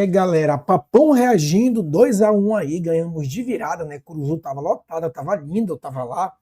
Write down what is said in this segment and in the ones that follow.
Galera, Papão reagindo 2-1 aí, ganhamos de virada, né? Curuzu tava lotada, tava linda, eu tava lá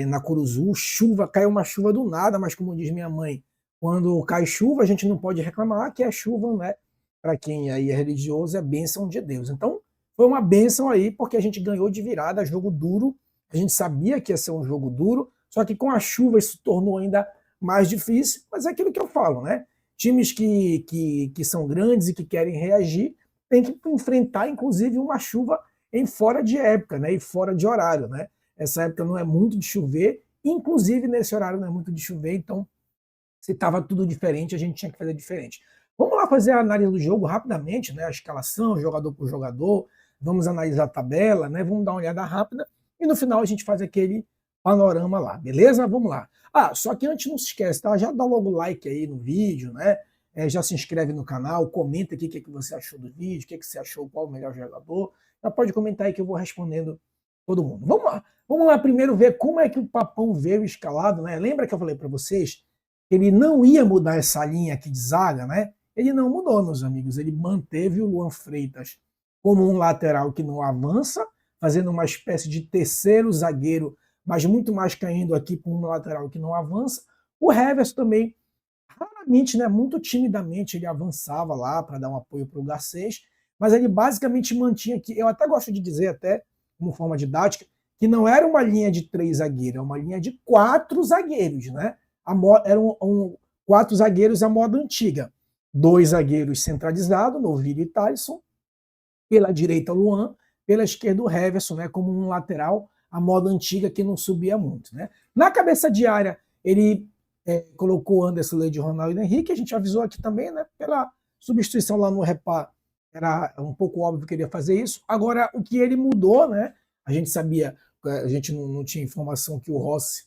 na Curuzu, chuva, caiu uma chuva do nada, mas como diz minha mãe, quando cai chuva a gente não pode reclamar que é chuva, né? Para quem aí é religioso, é bênção de Deus. Então, foi uma bênção aí, porque a gente ganhou de virada, jogo duro, a gente sabia que ia ser um jogo duro, só que com a chuva isso tornou ainda mais difícil, mas é aquilo que eu falo, né? Times que são grandes e que querem reagir têm que enfrentar, inclusive, uma chuva em fora de época, né? E fora de horário, né? Essa época não é muito de chover, inclusive nesse horário não é muito de chover, então se estava tudo diferente, a gente tinha que fazer diferente. Vamos lá fazer a análise do jogo rapidamente, né? A escalação, jogador por jogador, vamos analisar a tabela, né? Vamos dar uma olhada rápida e no final a gente faz aquele panorama lá, beleza? Vamos lá. Ah, só que antes não se esquece, tá? Já dá logo like aí no vídeo, né? Já se inscreve no canal, comenta aqui o que você achou do vídeo, o que você achou, qual o melhor jogador. Já pode comentar aí que eu vou respondendo todo mundo. Vamos lá. Vamos lá primeiro ver como é que o Papão veio escalado, né? Lembra que eu falei para vocês que ele não ia mudar essa linha aqui de zaga, né? Ele não mudou, meus amigos. Ele manteve o Luan Freitas como um lateral que não avança, fazendo uma espécie de terceiro zagueiro, mas muito mais caindo aqui para um lateral que não avança. O Heverson também, raramente, né, muito timidamente, ele avançava lá para dar um apoio para o Garcês, mas ele basicamente mantinha aqui, eu até gosto de dizer, até como forma didática, que não era uma linha de 3 zagueiros, é uma linha de 4 zagueiros, né? Eram quatro zagueiros à moda antiga. 2 zagueiros centralizados, Novilho e Thalisson, pela direita Luan, pela esquerda o Heverson, né, como um lateral à moda antiga que não subia muito. Né? Na cabeça de área, ele colocou Anderson, Leite, Ronaldo e Henrique, a gente avisou aqui também, né, pela substituição lá no Repá, era um pouco óbvio que ele ia fazer isso. Agora, o que ele mudou, né, a gente sabia, a gente não tinha informação que o Rossi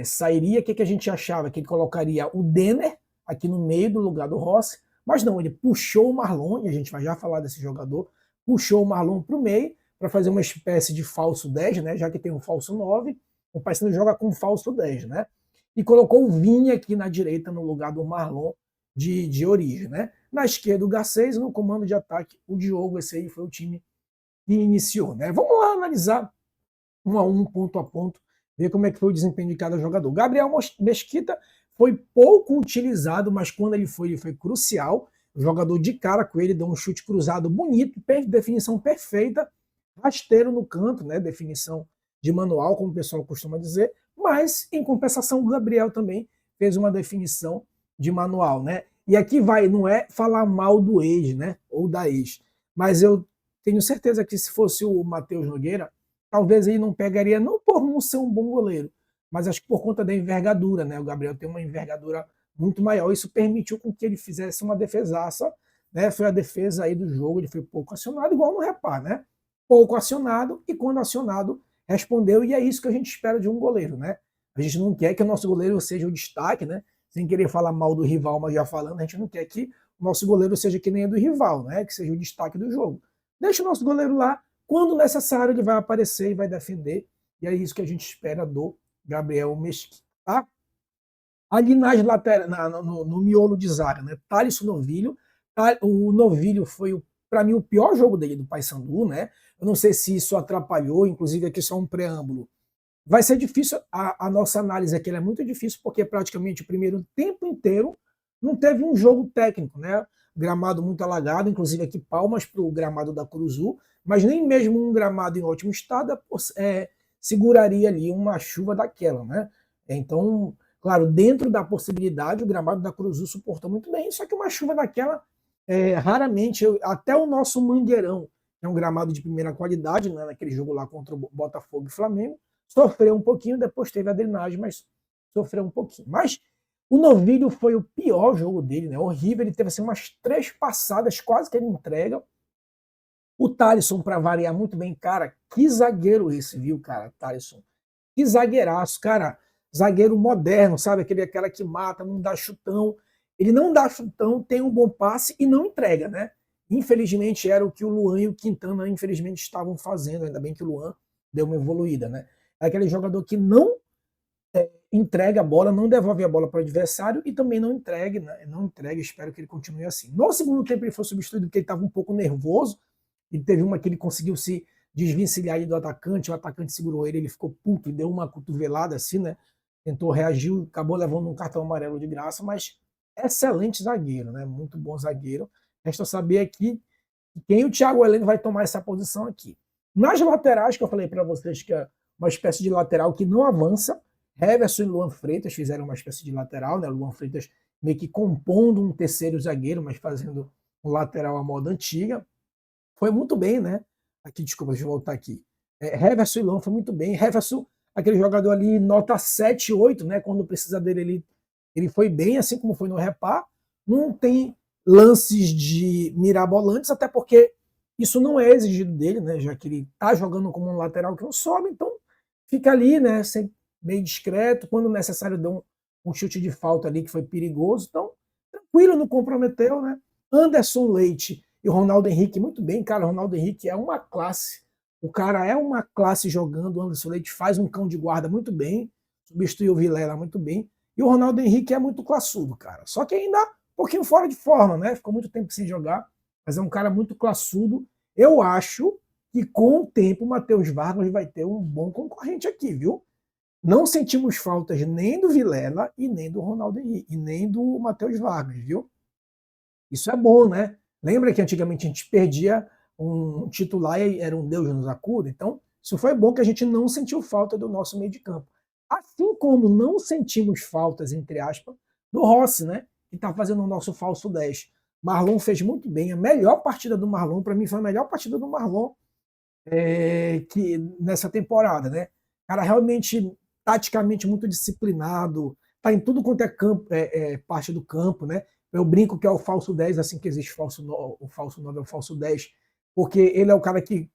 sairia, o que a gente achava? Que ele colocaria o Denner aqui no meio do lugar do Rossi, mas não, ele puxou o Marlon, e a gente vai já falar desse jogador, puxou o Marlon para o meio, para fazer uma espécie de falso 10, né? Já que tem um falso 9, o Paysandu joga com um falso 10, né? E colocou o Vinha aqui na direita no lugar do Marlon de origem, né? Na esquerda o Garcês, no comando de ataque o Diogo, esse aí foi o time que iniciou, né? Vamos lá analisar um a um, ponto a ponto, ver como é que foi o desempenho de cada jogador. Gabriel Mesquita foi pouco utilizado, mas quando ele foi crucial. O jogador de cara com ele deu um chute cruzado bonito, definição perfeita, rasteiro no canto, né? Definição de manual, como o pessoal costuma dizer, mas em compensação o Gabriel também fez uma definição de manual, né? E aqui vai, não é falar mal do ex, né? Ou da ex, mas eu tenho certeza que se fosse o Matheus Nogueira, talvez ele não pegaria, não por não ser um bom goleiro, mas acho que por conta da envergadura, né? O Gabriel tem uma envergadura muito maior, isso permitiu com que ele fizesse uma defesaça, né? Foi a defesa aí do jogo, ele foi pouco acionado, igual no Repá, né? Pouco acionado, e quando acionado, respondeu, e é isso que a gente espera de um goleiro, né? A gente não quer que o nosso goleiro seja o destaque, né? Sem querer falar mal do rival, mas já falando, a gente não quer que o nosso goleiro seja que nem o do rival, né? Que seja o destaque do jogo. Deixa o nosso goleiro lá, quando necessário, ele vai aparecer e vai defender. E é isso que a gente espera do Gabriel Mesquita. Tá? Ali nas laterais, no miolo de zaga, né? Thalisson Novilho. O Novilho foi, para mim, o pior jogo dele do Paysandu, né? Eu não sei se isso atrapalhou, inclusive aqui só um preâmbulo. Vai ser difícil, a nossa análise aqui é muito difícil, porque praticamente o primeiro tempo inteiro não teve um jogo técnico, né? Gramado muito alagado, inclusive aqui palmas para o gramado da Curuzu, mas nem mesmo um gramado em ótimo estado seguraria ali uma chuva daquela, né? Então, claro, dentro da possibilidade, o gramado da Curuzu suportou muito bem, só que uma chuva daquela, raramente, até o nosso Mangueirão, que é um gramado de primeira qualidade, né, naquele jogo lá contra o Botafogo e Flamengo, sofreu um pouquinho, depois teve a drenagem, mas sofreu um pouquinho. Mas o Novilho foi o pior jogo dele, né? Horrível, ele teve assim, umas 3 passadas, quase que ele entrega. O Thalisson, para variar muito bem, cara, que zagueiro esse, viu, cara, Thalisson? Que zagueiraço, cara, zagueiro moderno, sabe? Aquele cara que mata, não dá chutão. Ele não dá chutão, tem um bom passe e não entrega, né? Infelizmente era o que o Luan e o Quintana, infelizmente, estavam fazendo, ainda bem que o Luan deu uma evoluída, né? É aquele jogador que não entrega a bola, não devolve a bola para o adversário e também não entrega, né? Não entrega, espero que ele continue assim. No segundo tempo ele foi substituído porque ele estava um pouco nervoso, e teve uma que ele conseguiu se desvencilhar do atacante, o atacante segurou ele, ele ficou puto e deu uma cotovelada assim, né? Tentou reagir, acabou levando um cartão amarelo de graça, mas excelente zagueiro, né? Muito bom zagueiro. Resta saber aqui quem o Thiago Heleno vai tomar essa posição aqui. Nas laterais, que eu falei para vocês que é uma espécie de lateral que não avança, Heverson e Luan Freitas fizeram uma espécie de lateral, né? Luan Freitas meio que compondo um terceiro zagueiro, mas fazendo um lateral à moda antiga. Foi muito bem, né? Aqui, desculpa, deixa eu voltar aqui. Heverson e Luan foi muito bem. Heverson, aquele jogador ali, nota 7, 8, né? Quando precisa dele, ele foi bem, assim como foi no Repá. Não tem lances de mirabolantes, até porque isso não é exigido dele, né? Já que ele tá jogando como um lateral que não sobe, então fica ali, né? Meio discreto. Quando necessário, dá um chute de falta ali que foi perigoso. Então, tranquilo, não comprometeu, né? Anderson Leite e o Ronaldo Henrique, muito bem, cara. O Ronaldo Henrique é uma classe. O cara é uma classe jogando. O Anderson Leite faz um cão de guarda muito bem. Substituiu o Vilela muito bem. E o Ronaldo Henrique é muito classudo, cara. Só que ainda um pouquinho fora de forma, né? Ficou muito tempo sem jogar. Mas é um cara muito classudo. Eu acho que com o tempo o Matheus Vargas vai ter um bom concorrente aqui, viu? Não sentimos faltas nem do Vilela e nem do Ronaldo Henrique, e nem do Matheus Vargas, viu? Isso é bom, né? Lembra que antigamente a gente perdia um titular e era um Deus nos acuda? Então, isso foi bom que a gente não sentiu falta do nosso meio de campo. Assim como não sentimos faltas, entre aspas, do Rossi, né? Que está fazendo o nosso falso 10. Marlon fez muito bem. A melhor partida do Marlon, para mim, foi a melhor partida do Marlon que nessa temporada, né? Cara, realmente, taticamente muito disciplinado, tá em tudo quanto é campo, parte do campo, né? Eu brinco que é o falso 10, assim que existe o falso 9 é o falso 10, porque ele é o cara que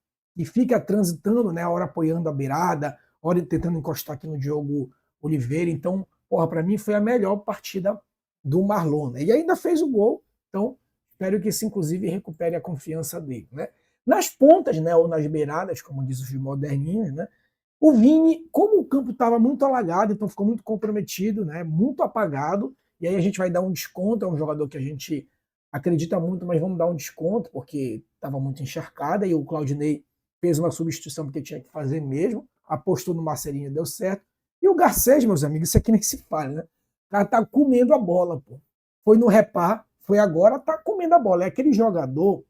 fica transitando, né? A hora apoiando a beirada, a hora tentando encostar aqui no Diogo Oliveira. Então, porra, para mim foi a melhor partida do Marlon, né? E ainda fez o gol, então espero que isso, inclusive, recupere a confiança dele, né? Nas pontas, né, ou nas beiradas, como diz os moderninhos, né, o Vini, como o campo estava muito alagado, então ficou muito comprometido, né, muito apagado, e aí a gente vai dar um desconto, é um jogador que a gente acredita muito, mas vamos dar um desconto, porque estava muito encharcada, e o Claudinei fez uma substituição porque tinha que fazer mesmo, apostou no Marcelinho, deu certo. E o Garcês, meus amigos, isso aqui nem se fala, né? O cara tá comendo a bola, pô. Foi no Repá, foi agora, tá comendo a bola. É aquele jogador,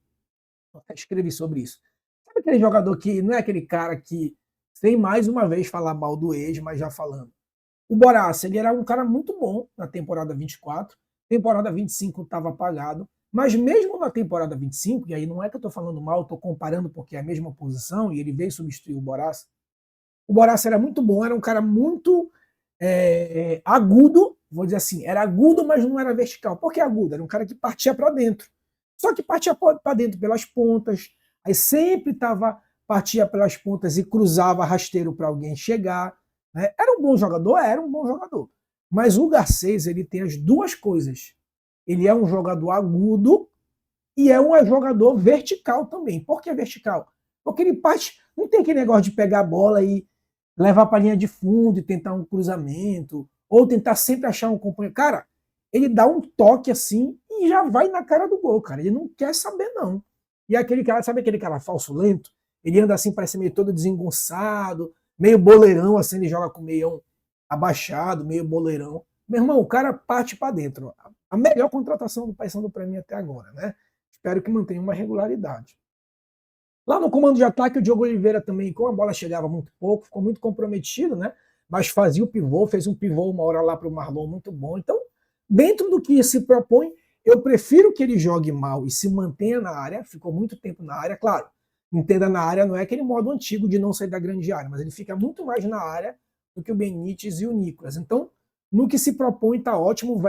até escrevi sobre isso. Sabe aquele jogador que não é aquele cara que, sem mais uma vez falar mal do ex, mas já falando. O Boraça, ele era um cara muito bom na temporada 24, temporada 25 estava apagado, mas mesmo na temporada 25, e aí não é que eu estou falando mal, estou comparando porque é a mesma posição e ele veio substituir o Boraça era muito bom, era um cara muito agudo, vou dizer assim, era agudo, mas não era vertical. Por que agudo? Era um cara que partia para dentro. Só que partia para dentro pelas pontas, aí sempre partia pelas pontas e cruzava rasteiro para alguém chegar. Né? Era um bom jogador? Era um bom jogador. Mas o Garcês, ele tem as duas coisas. Ele é um jogador agudo e é um jogador vertical também. Por que vertical? Porque ele parte, não tem aquele negócio de pegar a bola e levar para a linha de fundo e tentar um cruzamento, ou tentar sempre achar um companheiro. Cara, ele dá um toque assim e já vai na cara do gol, cara. Ele não quer saber, não. E aquele cara, sabe aquele cara falso lento? Ele anda assim, parece meio todo desengonçado, meio boleirão, assim, ele joga com meião abaixado, meio boleirão. Meu irmão, o cara parte para dentro. A melhor contratação do Paysandu para mim até agora, né? Espero que mantenha uma regularidade. Lá no comando de ataque, o Diogo Oliveira também, como a bola chegava muito pouco, ficou muito comprometido, né? Mas fazia o pivô, fez um pivô uma hora lá para o Marlon muito bom. Então, dentro do que se propõe, eu prefiro que ele jogue mal e se mantenha na área, ficou muito tempo na área, claro. Entenda, na área não é aquele modo antigo de não sair da grande área, mas ele fica muito mais na área do que o Benítez e o Nicolas. Então, no que se propõe, tá ótimo.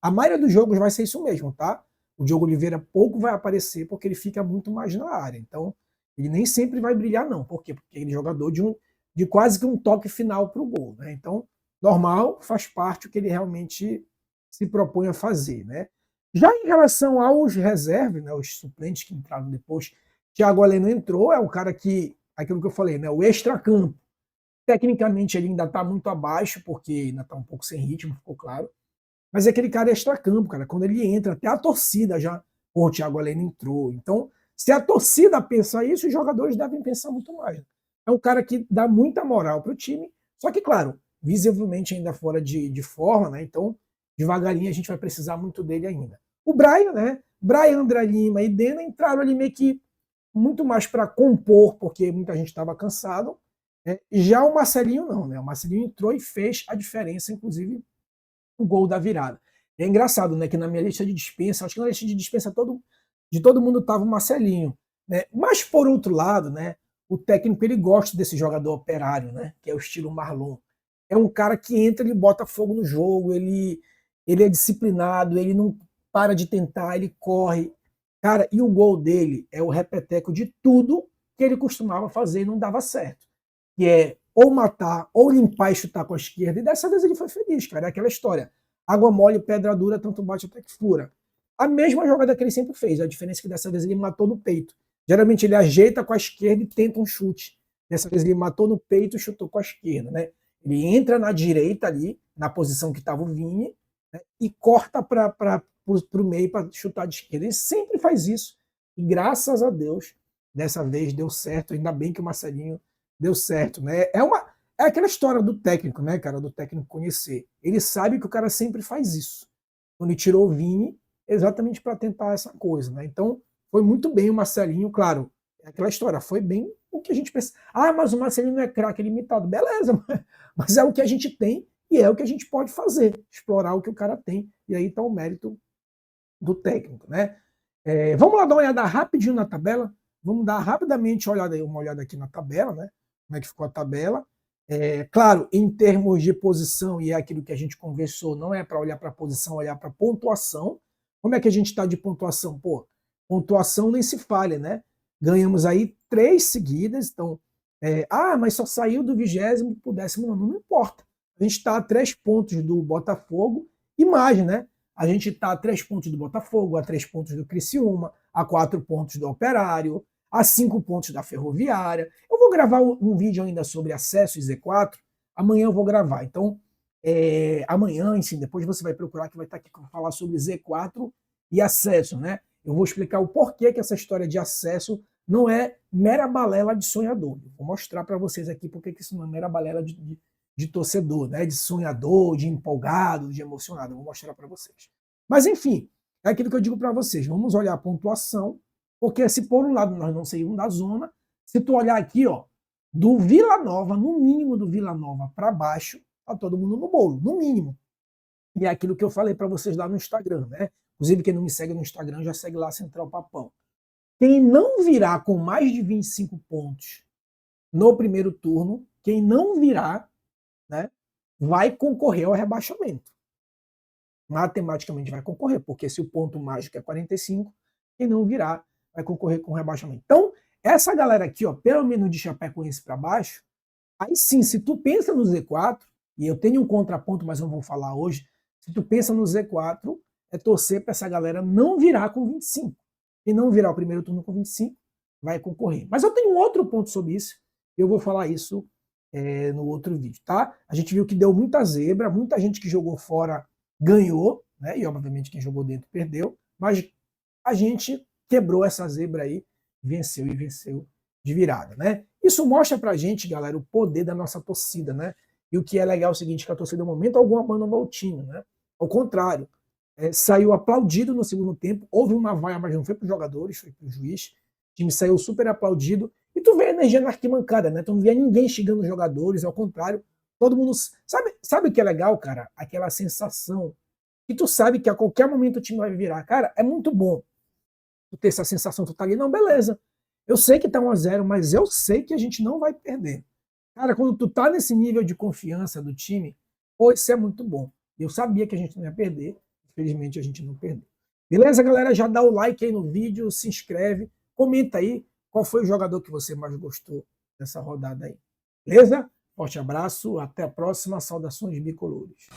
A maioria dos jogos vai ser isso mesmo, tá? O Diogo Oliveira pouco vai aparecer porque ele fica muito mais na área. Então, ele nem sempre vai brilhar, não. Por quê? Porque ele é jogador de quase que um toque final para o gol. Né? Então, normal, faz parte do que ele realmente se propõe a fazer. Né? Já em relação aos reservas, né, os suplentes que entraram depois, Thiago Heleno entrou, é um cara que, aquilo que eu falei, né, o extracampo. Tecnicamente ele ainda está muito abaixo, porque ainda está um pouco sem ritmo, ficou claro. Mas é aquele cara extracampo, cara. Quando ele entra, até a torcida já. Pô, o Thiago Heleno entrou. Então, se a torcida pensa isso, os jogadores devem pensar muito mais. É um cara que dá muita moral para o time, só que, claro, visivelmente ainda fora de forma, né? Então, devagarinho a gente vai precisar muito dele ainda. O Brian, né? Brian, André Lima e Dena entraram ali meio que muito mais para compor, porque muita gente estava cansado. Né? Já o Marcelinho não, né? O Marcelinho entrou e fez a diferença, inclusive o gol da virada. É engraçado, né? Que na minha lista de dispensa, acho que na lista de dispensa de todo mundo estava o Marcelinho. Né? Mas, por outro lado, né? O técnico ele gosta desse jogador operário, né? Que é o estilo Marlon. É um cara que entra, ele bota fogo no jogo, ele é disciplinado, ele não para de tentar, ele corre. Cara, e o gol dele é o repeteco de tudo que ele costumava fazer e não dava certo. Que é ou matar, ou limpar e chutar com a esquerda. E dessa vez ele foi feliz, cara. É aquela história. Água mole, pedra dura, tanto bate até que fura. A mesma jogada que ele sempre fez. A diferença é que dessa vez ele matou no peito. Geralmente ele ajeita com a esquerda e tenta um chute. Dessa vez ele matou no peito e chutou com a esquerda, né? Ele entra na direita ali, na posição que estava o Vini, né? E corta para o meio para chutar de esquerda. Ele sempre faz isso. E graças a Deus, dessa vez deu certo. Ainda bem que o Marcelinho deu certo, né? É aquela história do técnico, né, cara? Do técnico conhecer. Ele sabe que o cara sempre faz isso. Então ele tirou o Vini exatamente para tentar essa coisa, né? Então foi muito bem o Marcelinho, claro. É aquela história, foi bem o que a gente pensa. Ah, mas o Marcelinho não é craque, é limitado. Beleza, mas é o que a gente tem e é o que a gente pode fazer, explorar o que o cara tem. E aí está o mérito do técnico, né? Vamos lá dar uma olhada rapidinho na tabela. Vamos dar rapidamente uma olhada aqui na tabela, né? Como é que ficou a tabela. Claro, em termos de posição, e é aquilo que a gente conversou, não é para olhar para a posição, olhar para a pontuação. Como é que a gente está de pontuação? Pô, pontuação nem se falha, né? Ganhamos aí 3 seguidas, então, mas só saiu do 20º para o 19º, não importa. A gente está a 3 pontos do Botafogo e mais, né? A gente está a 3 pontos do Botafogo, a 3 pontos do Criciúma, a 4 pontos do Operário, a 5 pontos da Ferroviária. Eu vou gravar um vídeo ainda sobre acesso e Z4, amanhã eu vou gravar. Então, amanhã, enfim, depois você vai procurar que vai estar aqui para falar sobre Z4 e acesso, né? Eu vou explicar o porquê que essa história de acesso não é mera balela de sonhador. Eu vou mostrar para vocês aqui porque que isso não é mera balela de torcedor, né? De sonhador, de empolgado, de emocionado. Eu vou mostrar para vocês. Mas, enfim, é aquilo que eu digo para vocês. Vamos olhar a pontuação, porque se por um lado nós não saímos da zona, se tu olhar aqui, ó, do Vila Nova, no mínimo do Vila Nova para baixo, tá todo mundo no bolo, no mínimo. E é aquilo que eu falei para vocês lá no Instagram, né? Inclusive, quem não me segue no Instagram, já segue lá Central Papão. Quem não virar com mais de 25 pontos no primeiro turno, quem não virar, né, vai concorrer ao rebaixamento. Matematicamente vai concorrer, porque se o ponto mágico é 45, quem não virar vai concorrer com o rebaixamento. Então, essa galera aqui, ó, pelo menos de Chapecoense para baixo, aí sim, se tu pensa no Z4, e eu tenho um contraponto, mas não vou falar hoje, se tu pensa no Z4, é torcer para essa galera não virar com 25. E não virar o primeiro turno com 25, vai concorrer. Mas eu tenho um outro ponto sobre isso, eu vou falar isso no outro vídeo, tá? A gente viu que deu muita zebra, muita gente que jogou fora ganhou, né? E obviamente quem jogou dentro perdeu, mas a gente quebrou essa zebra aí, venceu e venceu de virada, né? Isso mostra pra gente, galera, o poder da nossa torcida, né? E o que é legal é o seguinte, que a torcida, no momento algum, abandonou o time, né? Ao contrário, saiu aplaudido no segundo tempo, houve uma vaia, mas não foi para os jogadores, foi para o juiz. O time saiu super aplaudido. E tu vê a energia na arquibancada, né? Tu não via ninguém xingando os jogadores, ao contrário, todo mundo. Sabe o que é legal, cara? Aquela sensação que tu sabe que a qualquer momento o time vai virar. Cara, é muito bom tu ter essa sensação, tu tá ali, não, beleza. Eu sei que tá 1-0, mas eu sei que a gente não vai perder. Cara, quando tu tá nesse nível de confiança do time, pô, isso é muito bom. Eu sabia que a gente não ia perder, infelizmente a gente não perdeu. Beleza, galera? Já dá o like aí no vídeo, se inscreve, comenta aí qual foi o jogador que você mais gostou dessa rodada aí. Beleza? Forte abraço, até a próxima, saudações bicolores.